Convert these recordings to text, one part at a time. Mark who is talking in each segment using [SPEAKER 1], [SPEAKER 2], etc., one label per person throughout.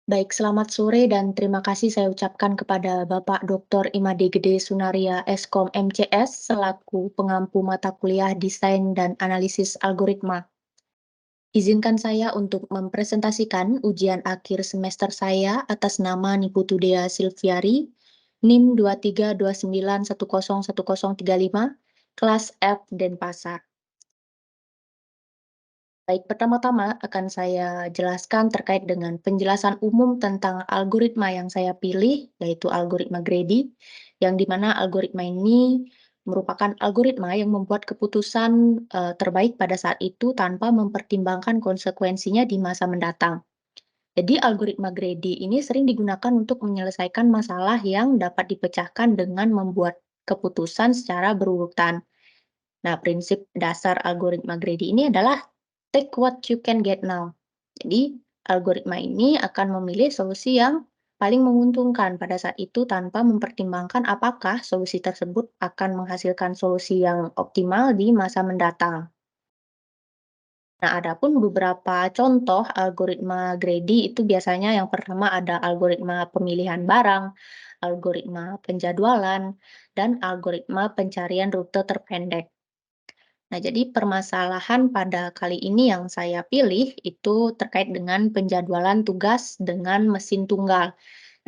[SPEAKER 1] Baik, selamat sore dan terima kasih saya ucapkan kepada Bapak Dr. Imade Gede Sunaria, Eskom MCS, selaku pengampu mata kuliah Desain dan Analisis Algoritma. Izinkan saya untuk mempresentasikan ujian akhir semester saya atas nama Niputudea Silviari, NIM 2329101035, kelas F Denpasar. Baik, pertama-tama akan saya jelaskan terkait dengan penjelasan umum tentang algoritma yang saya pilih, yaitu algoritma Grady, yang di mana algoritma ini merupakan algoritma yang membuat keputusan terbaik pada saat itu tanpa mempertimbangkan konsekuensinya di masa mendatang. Jadi, algoritma Grady ini sering digunakan untuk menyelesaikan masalah yang dapat dipecahkan dengan membuat keputusan secara berurutan. Nah, prinsip dasar algoritma Grady ini adalah take what you can get now. Jadi, algoritma ini akan memilih solusi yang paling menguntungkan pada saat itu tanpa mempertimbangkan apakah solusi tersebut akan menghasilkan solusi yang optimal di masa mendatang. Nah, adapun beberapa contoh algoritma Grady itu biasanya yang pertama ada algoritma pemilihan barang, algoritma penjadwalan, dan algoritma pencarian rute terpendek. Nah, jadi permasalahan pada kali ini yang saya pilih itu terkait dengan penjadwalan tugas dengan mesin tunggal.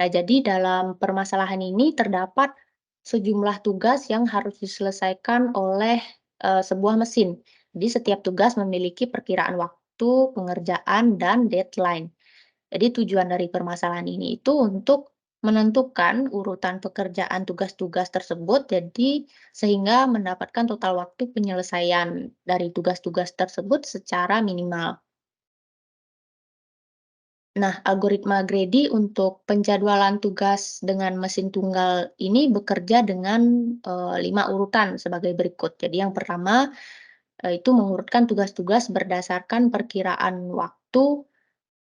[SPEAKER 1] Nah, jadi dalam permasalahan ini terdapat sejumlah tugas yang harus diselesaikan oleh sebuah mesin. Jadi setiap tugas memiliki perkiraan waktu, pengerjaan, dan deadline. Jadi tujuan dari permasalahan ini itu untuk menentukan urutan pekerjaan tugas-tugas tersebut, jadi sehingga mendapatkan total waktu penyelesaian dari tugas-tugas tersebut secara minimal. Nah, algoritma Grady untuk penjadwalan tugas dengan mesin tunggal ini bekerja dengan 5 urutan sebagai berikut. Jadi yang pertama, itu mengurutkan tugas-tugas berdasarkan perkiraan waktu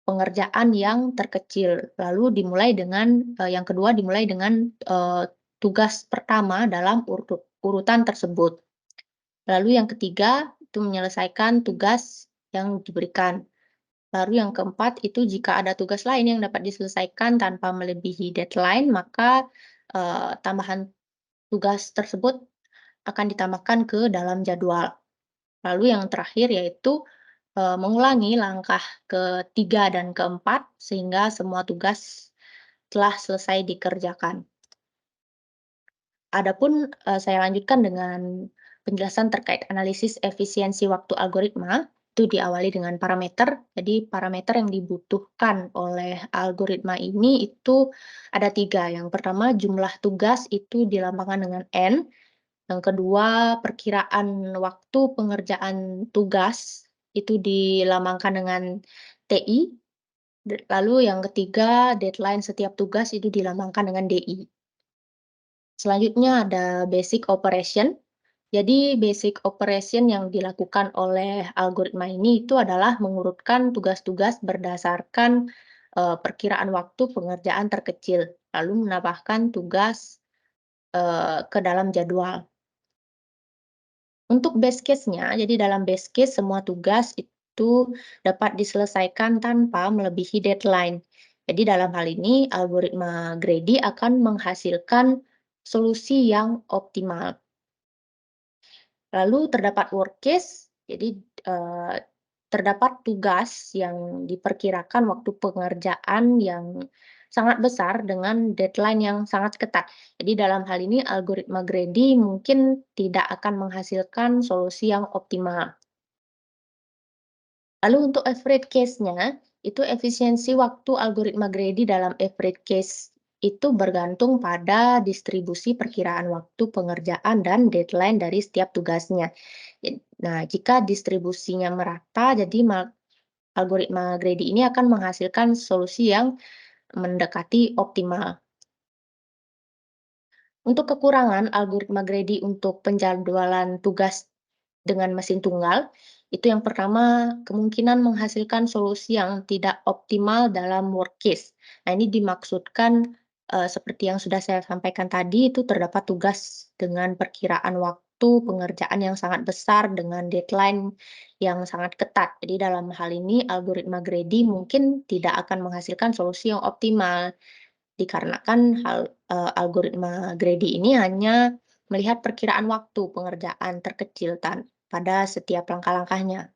[SPEAKER 1] pengerjaan yang terkecil. Lalu dimulai dengan yang kedua dimulai dengan, tugas pertama dalam urutan tersebut. Lalu yang ketiga, itu menyelesaikan tugas yang diberikan. Lalu yang keempat itu jika ada tugas lain yang dapat diselesaikan tanpa melebihi deadline, maka, tambahan tugas tersebut akan ditambahkan ke dalam jadwal. Lalu yang terakhir yaitu mengulangi langkah ketiga dan keempat sehingga semua tugas telah selesai dikerjakan. Adapun, saya lanjutkan dengan penjelasan terkait analisis efisiensi waktu algoritma, itu diawali dengan parameter. Jadi parameter yang dibutuhkan oleh algoritma ini itu ada 3. Yang pertama jumlah tugas itu dilambangkan dengan N, yang kedua perkiraan waktu pengerjaan tugas itu dilambangkan dengan TI, lalu yang ketiga deadline setiap tugas itu dilambangkan dengan DI. Selanjutnya ada basic operation. Jadi basic operation yang dilakukan oleh algoritma ini itu adalah mengurutkan tugas-tugas berdasarkan, perkiraan waktu pengerjaan terkecil, lalu menambahkan tugas, ke dalam jadwal. Untuk base case-nya, jadi dalam base case semua tugas itu dapat diselesaikan tanpa melebihi deadline. Jadi dalam hal ini algoritma Grady akan menghasilkan solusi yang optimal. Lalu terdapat worst case, jadi, terdapat tugas yang diperkirakan waktu pengerjaan yang sangat besar dengan deadline yang sangat ketat. Jadi dalam hal ini algoritma Grady mungkin tidak akan menghasilkan solusi yang optimal. Lalu untuk average case-nya, itu efisiensi waktu algoritma Grady dalam average case itu bergantung pada distribusi perkiraan waktu pengerjaan dan deadline dari setiap tugasnya. Nah, jika distribusinya merata, jadi algoritma Grady ini akan menghasilkan solusi yang mendekati optimal. Untuk kekurangan algoritma Grady untuk penjadwalan tugas dengan mesin tunggal, itu yang pertama kemungkinan menghasilkan solusi yang tidak optimal dalam work case. Nah, ini dimaksudkan seperti yang sudah saya sampaikan tadi, itu terdapat tugas dengan perkiraan waktu waktu pengerjaan yang sangat besar dengan deadline yang sangat ketat. Jadi dalam hal ini algoritma greedy mungkin tidak akan menghasilkan solusi yang optimal, dikarenakan algoritma greedy ini hanya melihat perkiraan waktu pengerjaan terkecil pada setiap langkah-langkahnya.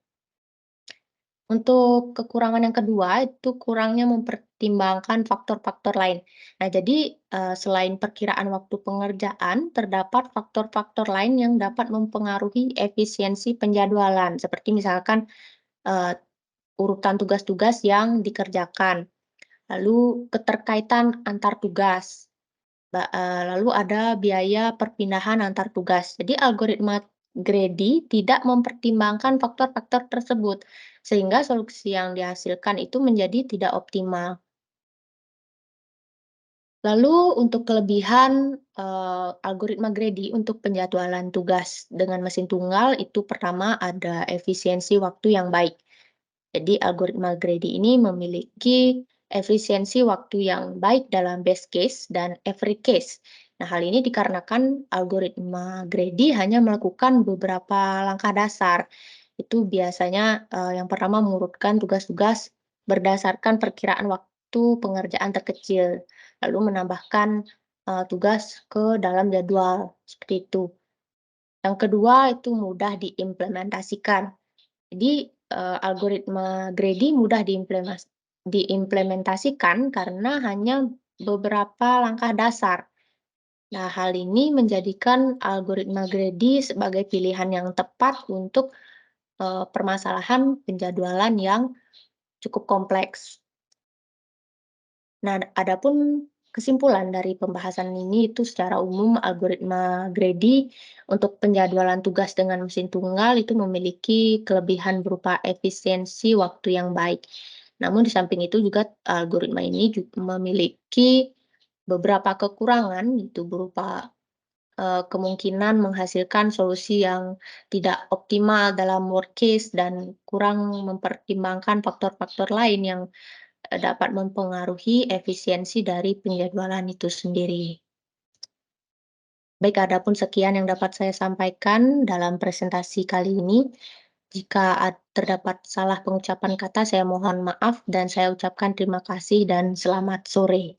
[SPEAKER 1] Untuk kekurangan yang kedua, itu kurangnya mempertimbangkan faktor-faktor lain. Nah, jadi, selain perkiraan waktu pengerjaan, terdapat faktor-faktor lain yang dapat mempengaruhi efisiensi penjadwalan, seperti misalkan, eee, urutan tugas-tugas yang dikerjakan, lalu keterkaitan antar tugas. Lalu ada biaya perpindahan antar tugas. Jadi algoritma greedy tidak mempertimbangkan faktor-faktor tersebut, sehingga solusi yang dihasilkan itu menjadi tidak optimal. Lalu untuk kelebihan, algoritma greedy untuk penjadwalan tugas dengan mesin tunggal itu pertama ada efisiensi waktu yang baik. Jadi algoritma Grady ini memiliki efisiensi waktu yang baik dalam best case dan every case. Nah, hal ini dikarenakan algoritma Grady hanya melakukan beberapa langkah dasar. Itu biasanya yang pertama mengurutkan tugas-tugas berdasarkan perkiraan waktu pengerjaan terkecil, lalu menambahkan tugas ke dalam jadwal, seperti itu. Yang kedua itu mudah diimplementasikan. Jadi, algoritma Grady mudah diimplementasikan karena hanya beberapa langkah dasar. Nah, hal ini menjadikan algoritma Grady sebagai pilihan yang tepat untuk, permasalahan penjadwalan yang cukup kompleks. Nah, adapun kesimpulan dari pembahasan ini itu secara umum algoritma Grady untuk penjadwalan tugas dengan mesin tunggal itu memiliki kelebihan berupa efisiensi waktu yang baik. Namun di samping itu juga algoritma ini juga memiliki beberapa kekurangan itu berupa kemungkinan menghasilkan solusi yang tidak optimal dalam worst case dan kurang mempertimbangkan faktor-faktor lain yang dapat mempengaruhi efisiensi dari penjadwalan itu sendiri. Baik, adapun sekian yang dapat saya sampaikan dalam presentasi kali ini. Jika terdapat salah pengucapan kata, saya mohon maaf dan saya ucapkan terima kasih dan selamat sore.